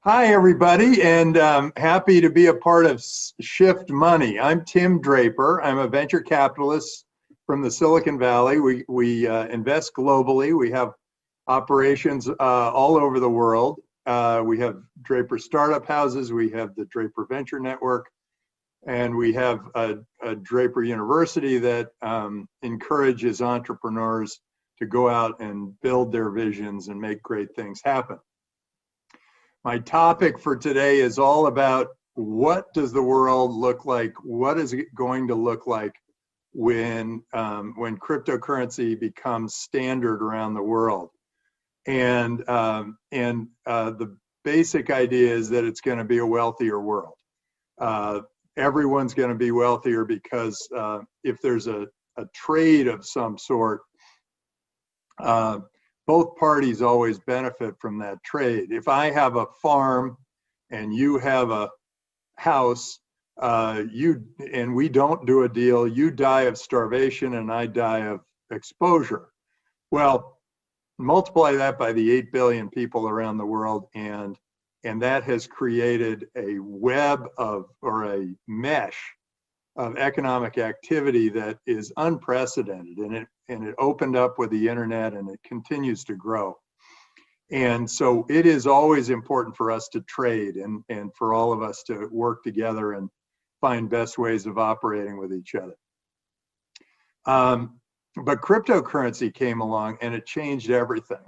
Hi, everybody, and happy to be a part of Shift Money. I'm Tim Draper. I'm a venture capitalist from the Silicon Valley. We invest globally. We have operations all over the world. We have Draper startup houses. We have the Draper Venture Network, and we have a Draper University that encourages entrepreneurs to go out and build their visions and make great things happen. My topic for today is all about what does the world look like? What is it going to look like when cryptocurrency becomes standard around the world? And the basic idea is that it's going to be a wealthier world. Everyone's going to be wealthier because if there's a trade of some sort, both parties always benefit from that trade. If I have a farm and you have a house, and we don't do a deal, you die of starvation and I die of exposure. Well, multiply that by the 8 billion people around the world, and that has created a web or a mesh of economic activity that is unprecedented, and it opened up with the internet, and it continues to grow. And so it is always important for us to trade and for all of us to work together and find best ways of operating with each other. But cryptocurrency came along and it changed everything.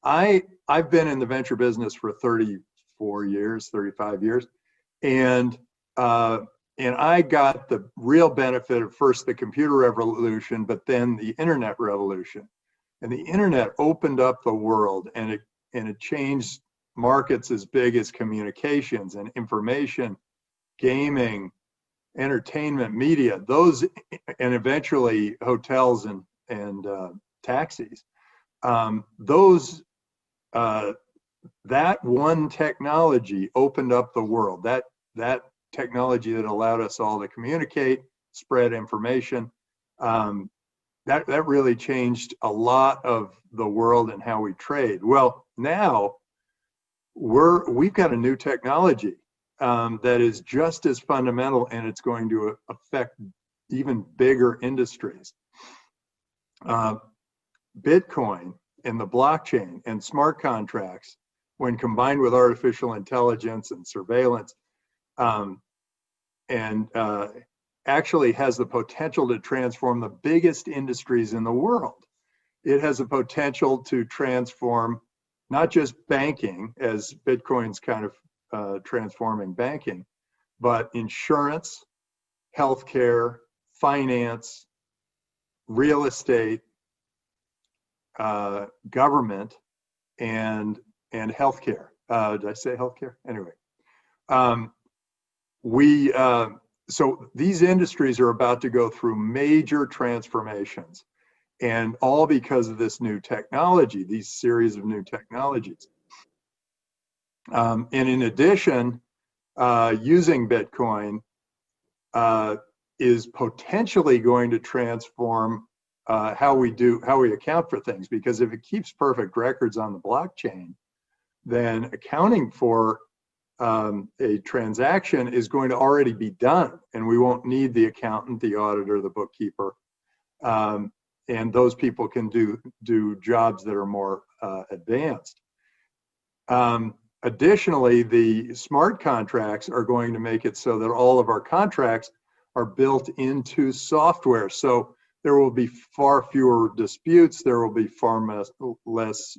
I've been in the venture business for 34 years, 35 years, and I got the real benefit of first the computer revolution, but then the internet revolution. And the internet opened up the world, and it changed markets as big as communications and information, gaming, entertainment, media, those, and eventually hotels and taxis. That one technology opened up the world. That technology that allowed us all to communicate, spread information, that really changed a lot of the world and how we trade. Well, now we've got a new technology that is just as fundamental, and it's going to affect even bigger industries. Bitcoin and the blockchain and smart contracts, when combined with artificial intelligence and surveillance, actually has the potential to transform the biggest industries in the world. It has the potential to transform not just banking, as Bitcoin's kind of transforming banking, but insurance, healthcare, finance, real estate, government, and healthcare. Did I say healthcare? Anyway. So these industries are about to go through major transformations, and all because of this new technology, these series of new technologies. And in addition, using Bitcoin is potentially going to transform how we account for things, because if it keeps perfect records on the blockchain, then accounting for a transaction is going to already be done, and we won't need the accountant, the auditor, the bookkeeper, and those people can do jobs that are more advanced. Additionally, the smart contracts are going to make it so that all of our contracts are built into software. So there will be far fewer disputes. There will be far less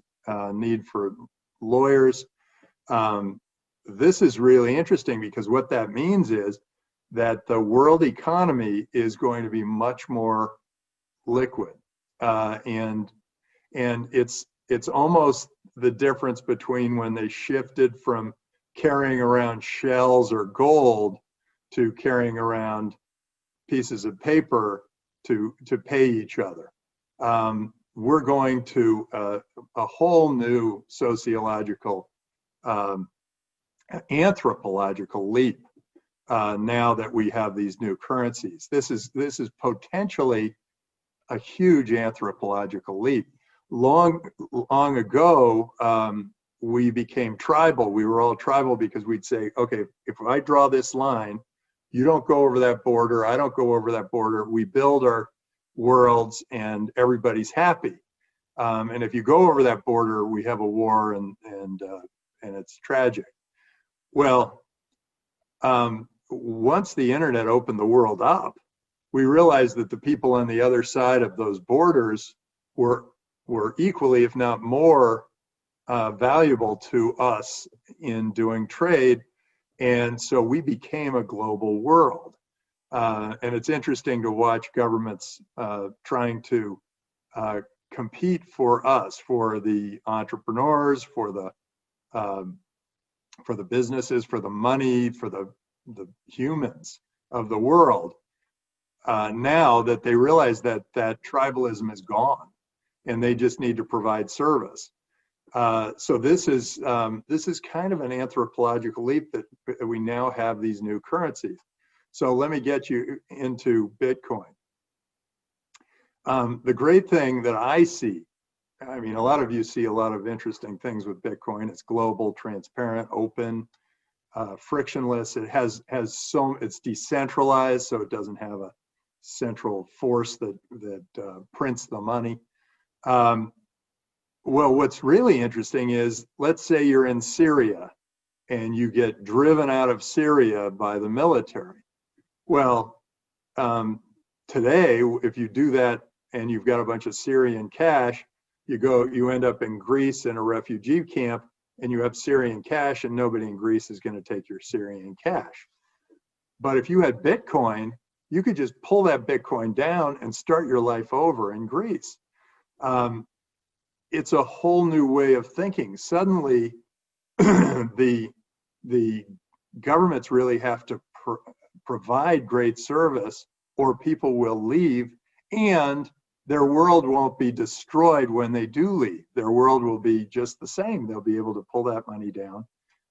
need for lawyers. This is really interesting, because what that means is that the world economy is going to be much more liquid, and it's almost the difference between when they shifted from carrying around shells or gold to carrying around pieces of paper to pay each other. We're going to a whole new sociological, anthropological leap now that we have these new currencies. This is potentially a huge anthropological leap. Long ago, we became tribal. We were all tribal because we'd say, okay, if I draw this line, you don't go over that border, I don't go over that border. We build our worlds and everybody's happy. And if you go over that border, we have a war and it's tragic. Well, once the internet opened the world up, we realized that the people on the other side of those borders were equally, if not more, valuable to us in doing trade. And so we became a global world. And it's interesting to watch governments trying to compete for us, for the entrepreneurs, for the businesses, for the money, for the humans of the world. Now that they realize that tribalism is gone, and they just need to provide service. So this is kind of an anthropological leap that we now have these new currencies. So let me get you into Bitcoin. The great thing that I see, I mean, a lot of you see a lot of interesting things with Bitcoin. It's global, transparent, open, frictionless. It's decentralized, so it doesn't have a central force that prints the money. Well, what's really interesting is, let's say you're in Syria and you get driven out of Syria by the military. Well, today, if you do that and you've got a bunch of Syrian cash, you end up in Greece in a refugee camp, and you have Syrian cash, and nobody in Greece is going to take your Syrian cash. But if you had Bitcoin, you could just pull that Bitcoin down and start your life over in Greece. It's a whole new way of thinking. Suddenly, the governments really have to provide great service, or people will leave, and their world won't be destroyed when they do leave. Their world will be just the same. They'll be able to pull that money down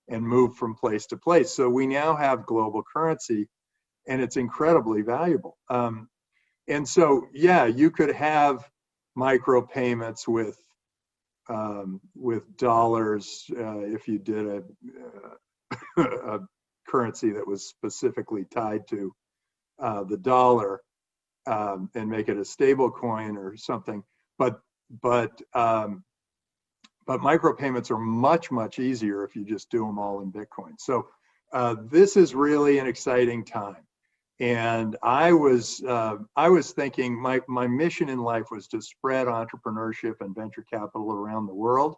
and move from place to place. So we now have global currency, and it's incredibly valuable. And so, yeah, you could have micropayments with dollars if you did a currency that was specifically tied to the dollar, and make it a stable coin or something. But micropayments are much easier if you just do them all in Bitcoin. So this is really an exciting time. And I was thinking my mission in life was to spread entrepreneurship and venture capital around the world.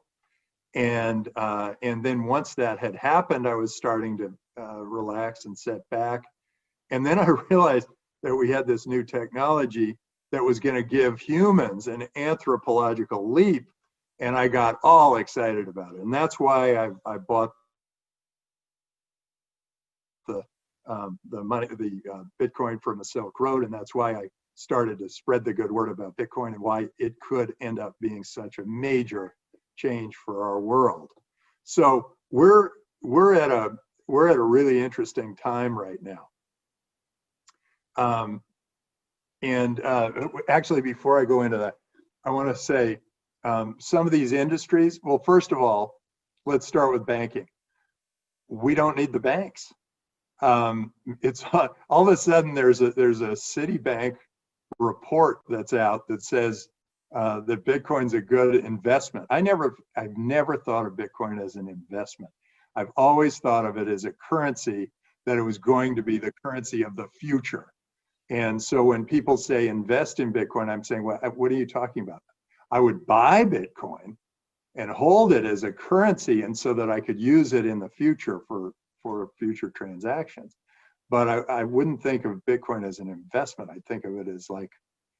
And then once that had happened, I was starting to relax and set back. And then I realized that we had this new technology that was going to give humans an anthropological leap, and I got all excited about it. And that's why I bought the Bitcoin from the Silk Road, and that's why I started to spread the good word about Bitcoin and why it could end up being such a major change for our world. So we're at a really interesting time right now. Actually, before I go into that, I want to say some of these industries. Well, first of all, let's start with banking. We don't need the banks. It's all of a sudden there's a Citibank report that's out that says that Bitcoin's a good investment. I've never thought of Bitcoin as an investment. I've always thought of it as a currency, that it was going to be the currency of the future. And so when people say invest in Bitcoin, I'm saying, well, what are you talking about? I would buy Bitcoin and hold it as a currency, and so that I could use it in the future for future transactions. But I wouldn't think of Bitcoin as an investment. I'd think of it as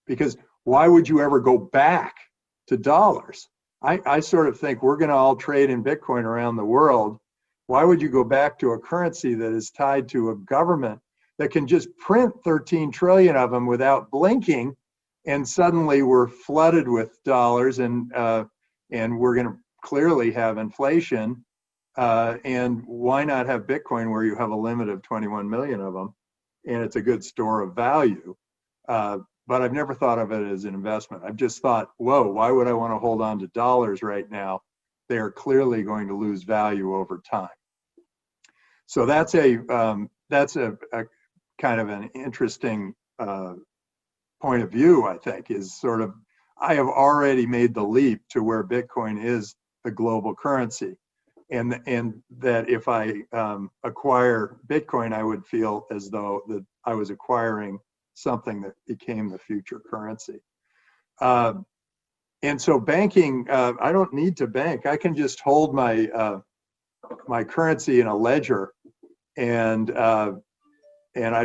because why would you ever go back to dollars? I sort of think we're going to all trade in Bitcoin around the world. Why would you go back to a currency that is tied to a government that can just print 13 trillion of them without blinking, and suddenly we're flooded with dollars, and we're going to clearly have inflation? And why not have Bitcoin where you have a limit of 21 million of them, and it's a good store of value? But I've never thought of it as an investment. I've just thought, whoa, why would I want to hold on to dollars right now they are clearly going to lose value over time. So that's a kind of an interesting point of view, I think, is sort of, I have already made the leap to where Bitcoin is the global currency. And that if I acquire Bitcoin, I would feel as though that I was acquiring something that became the future currency. And so banking, I don't need to bank. I can just hold my my currency in a ledger, and I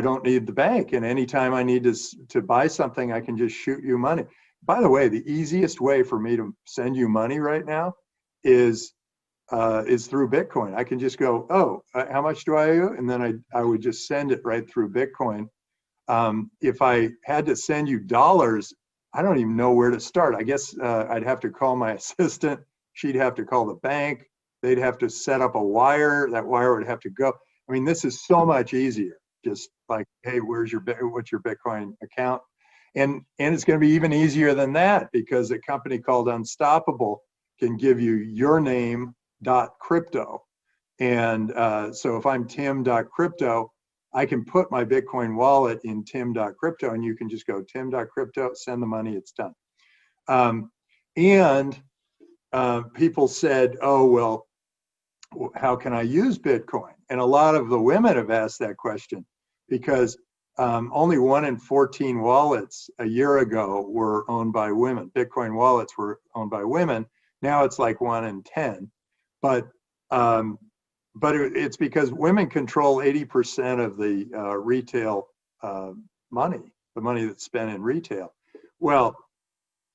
don't need the bank. And anytime I need to buy something, I can just shoot you money. By the way, the easiest way for me to send you money right now is through Bitcoin. I can just go, oh, how much do I owe? And then I would just send it right through Bitcoin. If I had to send you dollars, I don't even know where to start. I guess I'd have to call my assistant. She'd have to call the bank. They'd have to set up a wire. That wire would have to go. I mean, this is so much easier. Just like, hey, what's your Bitcoin account? And it's going to be even easier than that, because a company called Unstoppable can give you your name.crypto. And so if I'm tim.crypto, I can put my Bitcoin wallet in tim.crypto, and you can just go tim.crypto, send the money, it's done. People said, oh, well, how can I use Bitcoin? And a lot of the women have asked that question, because only 1 in 14 wallets a year ago were owned by women. Bitcoin wallets were owned by women. Now it's like 1 in 10. But it's because women control 80% of the retail money, the money that's spent in retail. Well,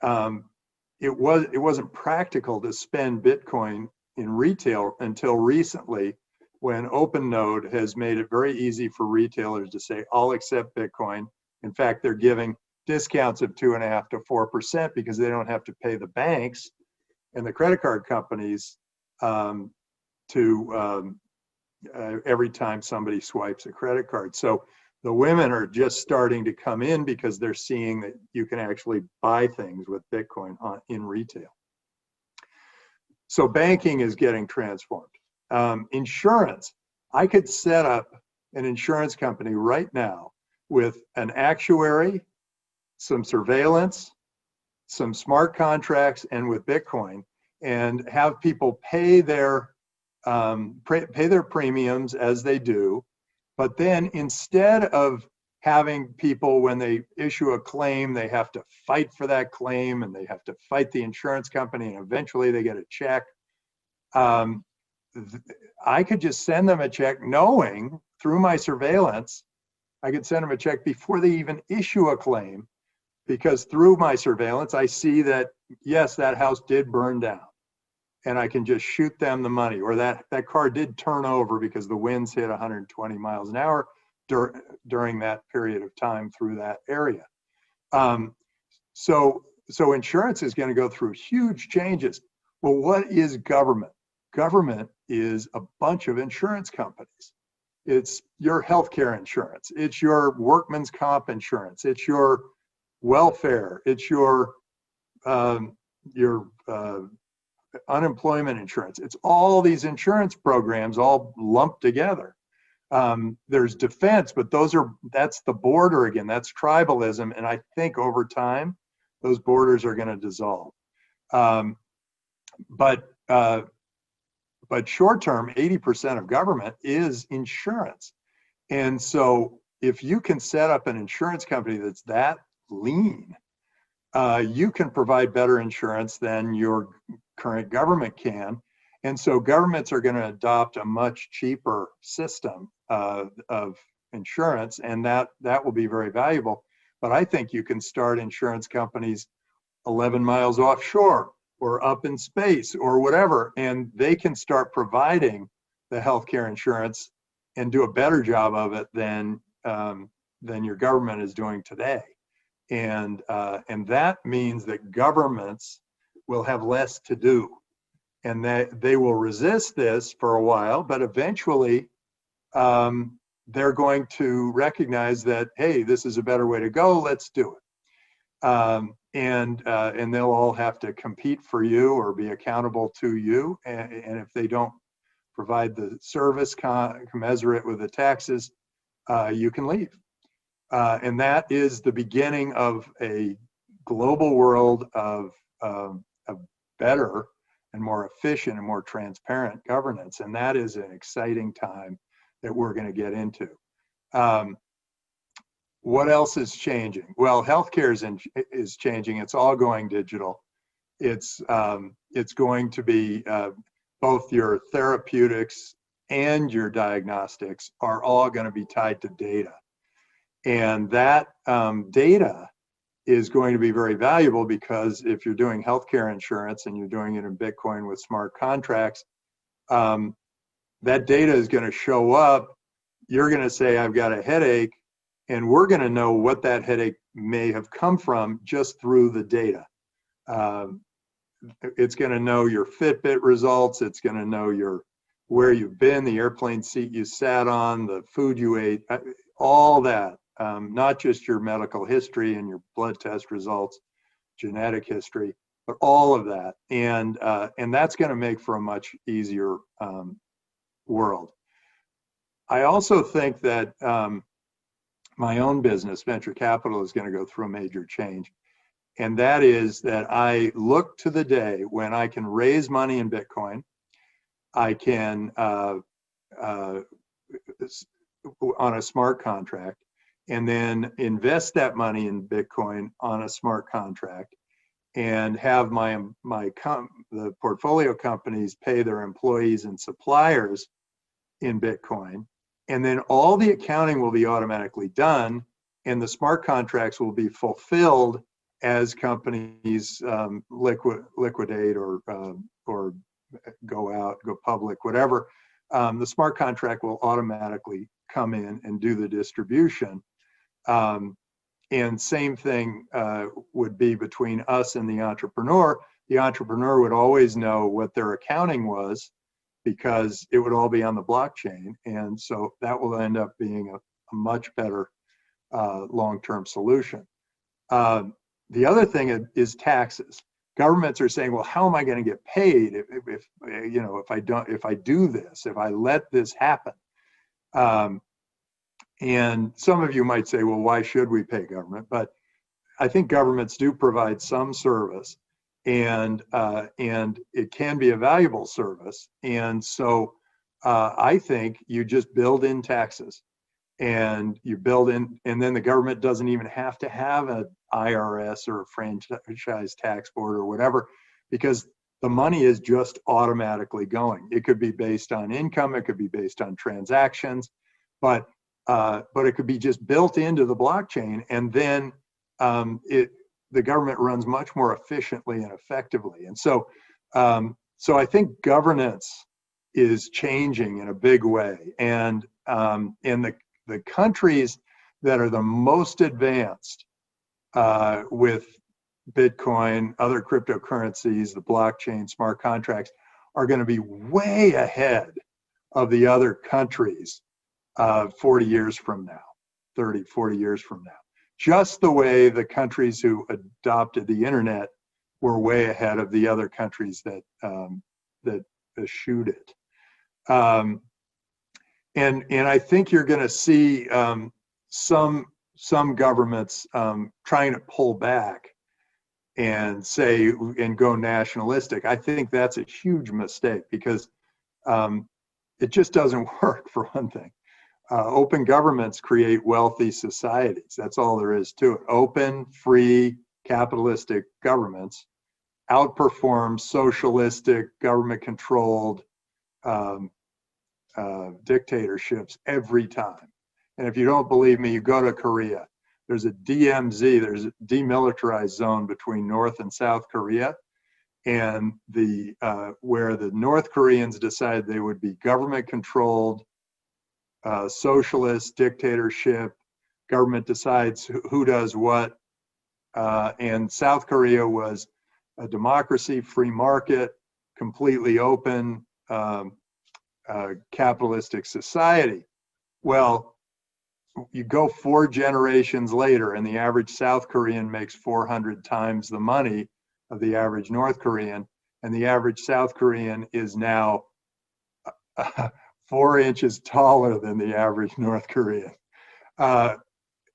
it wasn't practical to spend Bitcoin in retail until recently, when OpenNode has made it very easy for retailers to say, I'll accept Bitcoin. In fact, they're giving discounts of 2.5% to 4% because they don't have to pay the banks and the credit card companies every time somebody swipes a credit card. So the women are just starting to come in because they're seeing that you can actually buy things with Bitcoin in retail. So banking is getting transformed. Insurance, I could set up an insurance company right now with an actuary, some surveillance, some smart contracts, and with Bitcoin, and have people pay their premiums as they do. But then instead of having people, when they issue a claim, they have to fight for that claim, and they have to fight the insurance company, and eventually they get a check. I could just send them a check, knowing through my surveillance, I could send them a check before they even issue a claim, because through my surveillance, I see that, yes, that house did burn down, and I can just shoot them the money, or that car did turn over because the winds hit 120 miles an hour during that period of time through that area. So insurance is going to go through huge changes. Well, what is government? Government is a bunch of insurance companies. It's your healthcare insurance. It's your workman's comp insurance. It's your welfare. It's your unemployment insurance. It's all these insurance programs all lumped together. There's defense, but that's the border again. That's tribalism, and I think over time those borders are going to dissolve. But short term, 80% of government is insurance. And so if you can set up an insurance company that's that lean, you can provide better insurance than your current government can. And so governments are going to adopt a much cheaper system of insurance, and that will be very valuable. But I think you can start insurance companies 11 miles offshore or up in space or whatever, and they can start providing the healthcare insurance and do a better job of it than your government is doing today. And that means that governments will have less to do, and that they will resist this for a while, but eventually they're going to recognize that, hey, this is a better way to go, let's do it. and they'll all have to compete for you or be accountable to you. And if they don't provide the service commensurate with the taxes, you can leave. And that is the beginning of a global world of better and more efficient and more transparent governance. And that is an exciting time that we're going to get into. What else is changing? Well, healthcare is changing. It's all going digital. It's going to be both your therapeutics and your diagnostics are all going to be tied to data. And that data is going to be very valuable, because if you're doing healthcare insurance and you're doing it in Bitcoin with smart contracts, that data is going to show up. You're going to say, I've got a headache, and we're going to know what that headache may have come from just through the data. It's going to know your Fitbit results. It's going to know where you've been, the airplane seat you sat on, the food you ate, all that. Not just your medical history and your blood test results, genetic history, but all of that. And that's going to make for a much easier world. I also think that my own business, venture capital, is going to go through a major change. And that is that I look to the day when I can raise money in Bitcoin. I can, on a smart contract, and then invest that money in Bitcoin on a smart contract, and have the portfolio companies pay their employees and suppliers in Bitcoin. And then all the accounting will be automatically done, and the smart contracts will be fulfilled as companies liquidate or go public, whatever. The smart contract will automatically come in and do the distribution. And same thing would be between us and the entrepreneur. The entrepreneur would always know what their accounting was, because it would all be on the blockchain. And so that will end up being a much better long-term solution. The other thing is taxes. Governments are saying, well, how am I going to get paid if I do this, if I let this happen? And some of you might say, well, why should we pay government? But I think governments do provide some service, and it can be a valuable service. And so I think you just build in taxes, and you build in, and then the government doesn't even have to have an IRS or a franchise tax board or whatever, because the money is just automatically going. It could be based on income, it could be based on transactions, but it could be just built into the blockchain, and then the government runs much more efficiently and effectively. And so I think governance is changing in a big way. And in the countries that are the most advanced with Bitcoin, other cryptocurrencies, the blockchain, smart contracts, are going to be way ahead of the other countries 40 years from now, 30, 40 years from now. Just the way the countries who adopted the internet were way ahead of the other countries that eschewed it. And I think you're going to see some governments trying to pull back and go nationalistic. I think that's a huge mistake, because it just doesn't work, for one thing. Open governments create wealthy societies. That's all there is to it. Open, free, capitalistic governments outperform socialistic, government-controlled dictatorships every time. And if you don't believe me, you go to Korea. There's a DMZ, there's a demilitarized zone between North and South Korea, and where the North Koreans decided they would be government-controlled, socialist dictatorship, government decides who does what, and South Korea was a democracy, free market, completely open, capitalistic society. Well, you go 4 generations later, and the average South Korean makes 400 times the money of the average North Korean, and the average South Korean is now 4 inches taller than the average North Korean.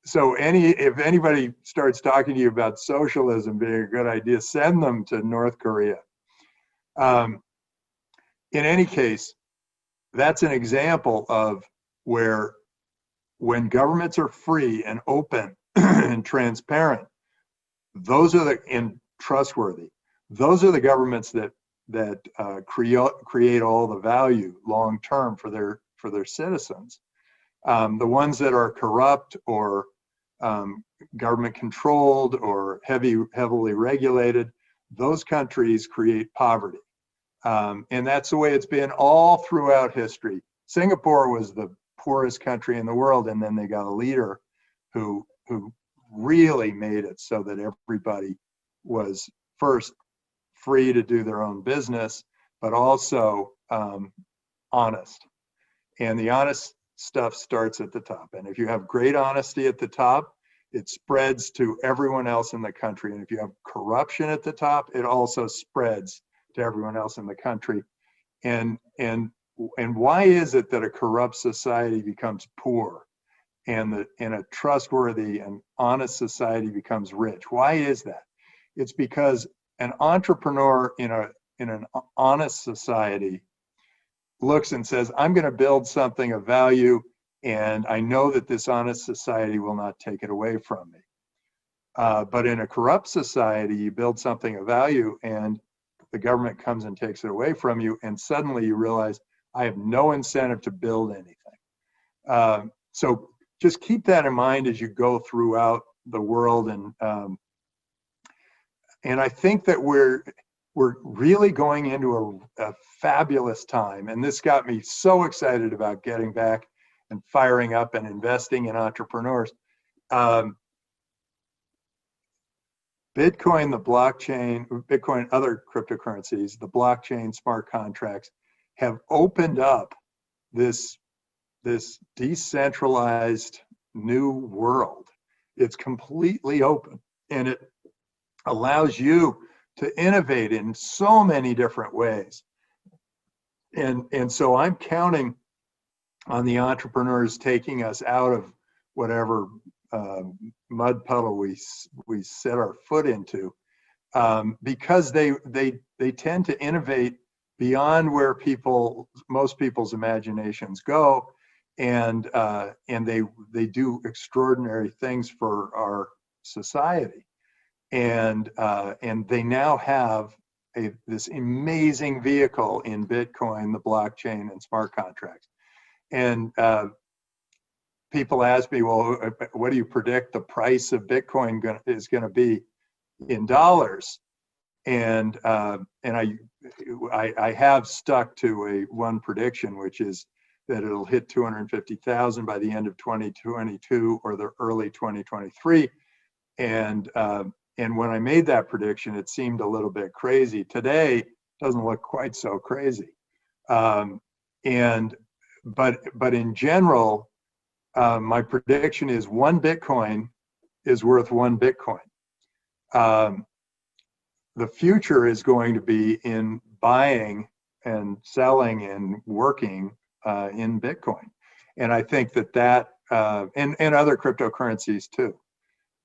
So if anybody starts talking to you about socialism being a good idea, send them to North Korea. In any case, that's an example of where, when governments are free and open and transparent, and trustworthy, those are the governments that create all the value long term for their citizens. The ones that are corrupt or government controlled or heavily regulated, those countries create poverty. And that's the way it's been all throughout history. Singapore was the poorest country in the world, and then they got a leader who really made it so that everybody was first free to do their own business, but also honest. And the honest stuff starts at the top. And if you have great honesty at the top, it spreads to everyone else in the country. And if you have corruption at the top, it also spreads to everyone else in the country. And why is it that a corrupt society becomes poor and a trustworthy and honest society becomes rich? Why is that? It's because an entrepreneur in an honest society looks and says, I'm going to build something of value, and I know that this honest society will not take it away from me. But in a corrupt society, you build something of value and the government comes and takes it away from you, and suddenly you realize, I have no incentive to build anything. So just keep that in mind as you go throughout the world. And I think that we're really going into a fabulous time. And this got me so excited about getting back and firing up and investing in entrepreneurs. Bitcoin, the blockchain, Bitcoin, other cryptocurrencies, the blockchain, smart contracts have opened up this decentralized new world. It's completely open, and it allows you to innovate in so many different ways. And so I'm counting on the entrepreneurs taking us out of whatever mud puddle we set our foot into, because they tend to innovate beyond where most people's imaginations go, and they do extraordinary things for our society, and they now have this amazing vehicle in Bitcoin, the blockchain, and smart contracts. And people ask me, well, what do you predict the price of Bitcoin is going to be in dollars? And I have stuck to one prediction, which is that it'll hit 250,000 by the end of 2022 or the early 2023. And when I made that prediction, it seemed a little bit crazy. Today, it doesn't look quite so crazy. But in general, my prediction is 1 Bitcoin is worth 1 Bitcoin. The future is going to be in buying and selling and working in Bitcoin. And I think that and other cryptocurrencies too.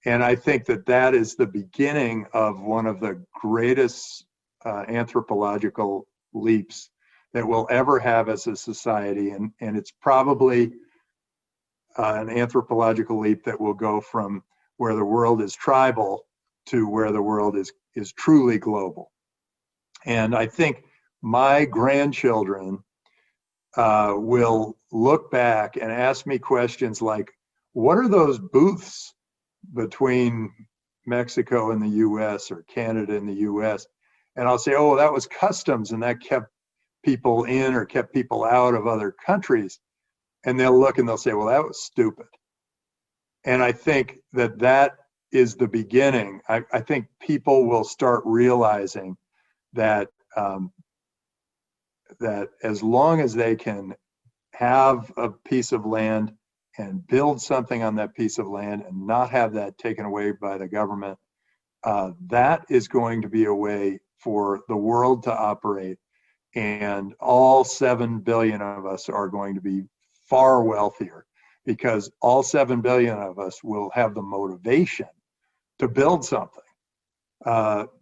And I think that is the beginning of one of the greatest anthropological leaps that we'll ever have as a society. And it's probably an anthropological leap that will go from where the world is tribal to where the world is truly global. And I think my grandchildren will look back and ask me questions like, what are those booths between Mexico and the US or Canada and the US? And I'll say, oh, that was customs, and that kept people in or kept people out of other countries. And they'll look and they'll say, well, that was stupid. And I think that is the beginning. I think people will start realizing that that as long as they can have a piece of land and build something on that piece of land and not have that taken away by the government, that is going to be a way for the world to operate. And all 7 billion of us are going to be far wealthier because all 7 billion of us will have the motivation to build something.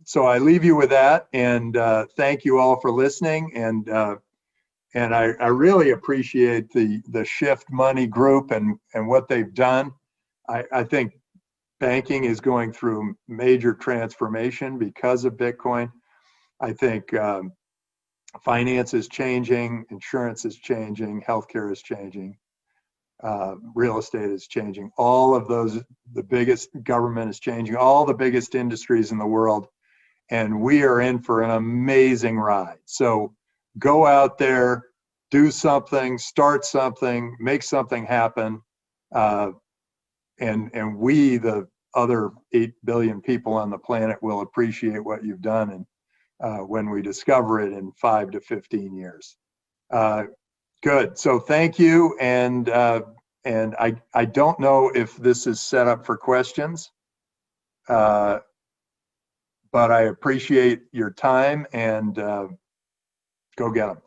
So I leave you with that, and thank you all for listening. And I really appreciate the Shift Money group and what they've done. I think banking is going through major transformation because of Bitcoin. I think finance is changing, insurance is changing, healthcare is changing, real estate is changing. All of those, the biggest government is changing, all the biggest industries in the world. And we are in for an amazing ride. So go out there, do something, start something, make something happen. And we, the other 8 billion people on the planet, will appreciate what you've done. And when we discover it in 5 to 15 years. Good. So thank you. And I don't know if this is set up for questions, but I appreciate your time, and go get them.